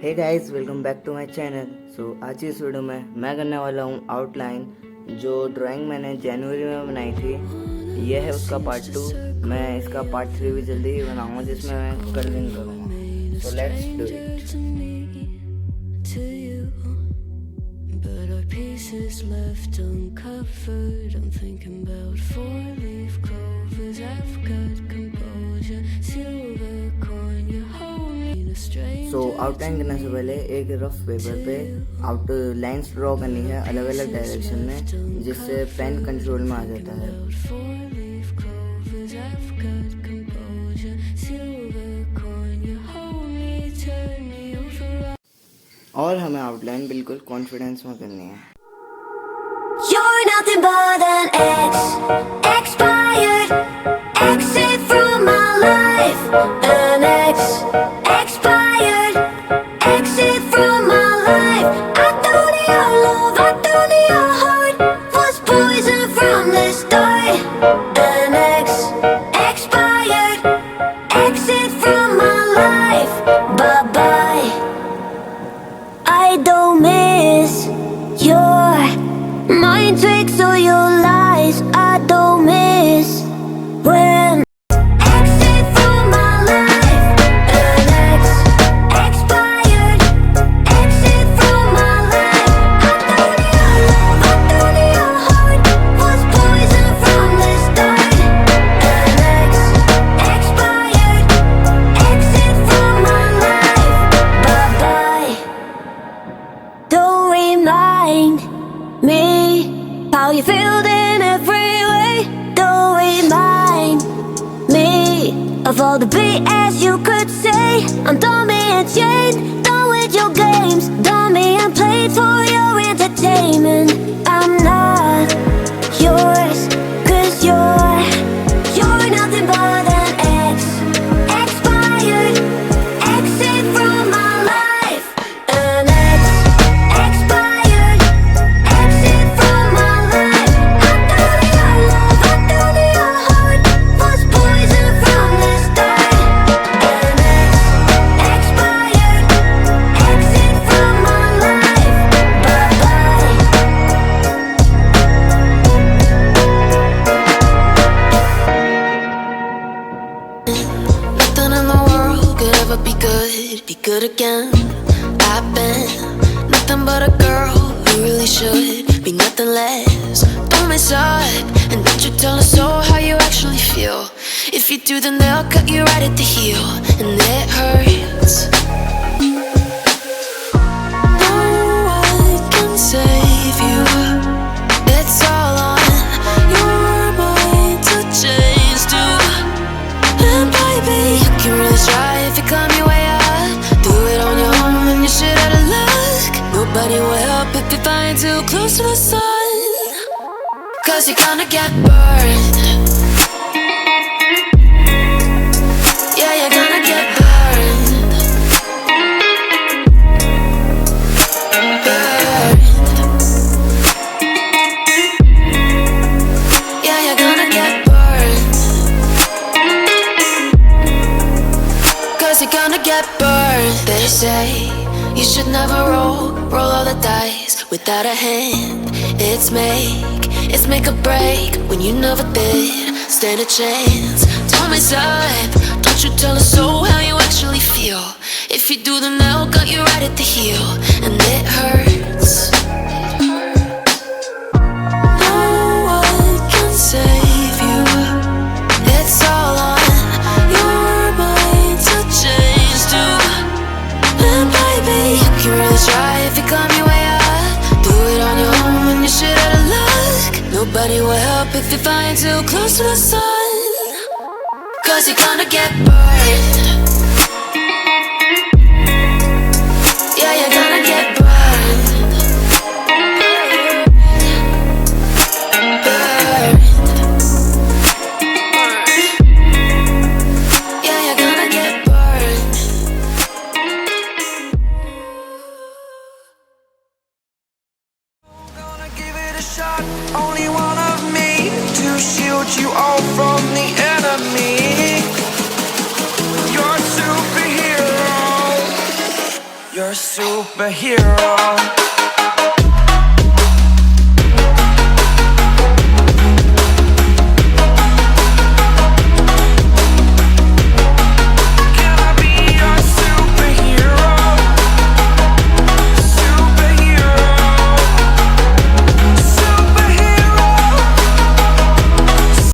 Hey guys, welcome back to my channel. आज की इस वीडियो में मैं करने वाला हूँ आउटलाइन। जो ड्राइंग मैंने जनवरी में बनाई थी, ये है उसका पार्ट 2। मैं इसका पार्ट 3 भी जल्दी ही बनाऊँगा, जिसमें मैं कलरिंग करूँगा। So let's do it. But our pieces left uncovered. I'm thinking about four-leaf clovers. I've got composure, silver coin. You hold me in a stranger. Outline करने से पहले एक रफ पेपर पे आउटलाइंस ड्रॉ करनी है अलग अलग डायरेक्शन में, जिससे पेन कंट्रोल में आ जाता है। Four-leaf clovers. I've got composure, silver coin. You hold me, turn me over. और हमें आउटलाइन बिल्कुल कॉन्फिडेंस में करनी है। You're nothing but an expired, exit from my life. An expired, exit from my life. I don't need your love, I don't need your heart. Was poison from the start. An expired, exit from my life. Bye bye. I don't miss your mind tricks or your lies. I don't miss when exit from my life. An expired, exit from my life. I don't need your love, I don't need your heart. Was poison from the start. An expired, exit from my life. Bye bye. Don't remind me how you feel in every way. Don't remind me of all the BS you could say. I'm dummy and chained, done with your games. Dummy and played for your entertainment. I'm not yours, 'cause you're nothing but an expired, exit from my life. An expired, exit from my life. I don't need your love, I don't need your heart. Was poison from the start. An expired, exit from my life. Bye bye. Nothing in the world could ever be good again. I've been nothing but a girl who really should be nothing less. Don't mess up, and don't you tell us so how you actually feel. If you do, then they'll cut you right at the heel, and it hurts. No one can save you. It's all on your mind to change too. And baby, you can really try if you climb your way up. Do it on your own and you're shit out of luck. Nobody will help if you're flying too close to the sun. 'Cause you're gonna get burned. Yeah, you're gonna get burned. Burned. Yeah, you're gonna get burned. 'Cause you're gonna get burned. They say you should never roll all the dice without a hand. It's make or break when you never did stand a chance. Don't mess up, don't you tell us so how you actually feel. If you do, then they'll cut you right at the heel, and it hurts. No one can save you. It's all on your mind to change too. And baby, you can really try if you climb your way up. Do it on your own and you're shit out of luck. Nobody will help if you're flying too close to the sun. 'Cause you're gonna get burned. Yeah, you're gonna get burned. Burned. Yeah, you're gonna get burned. Gonna give it a shot, only one of me to shield you all from the enemy. You're You're a superhero.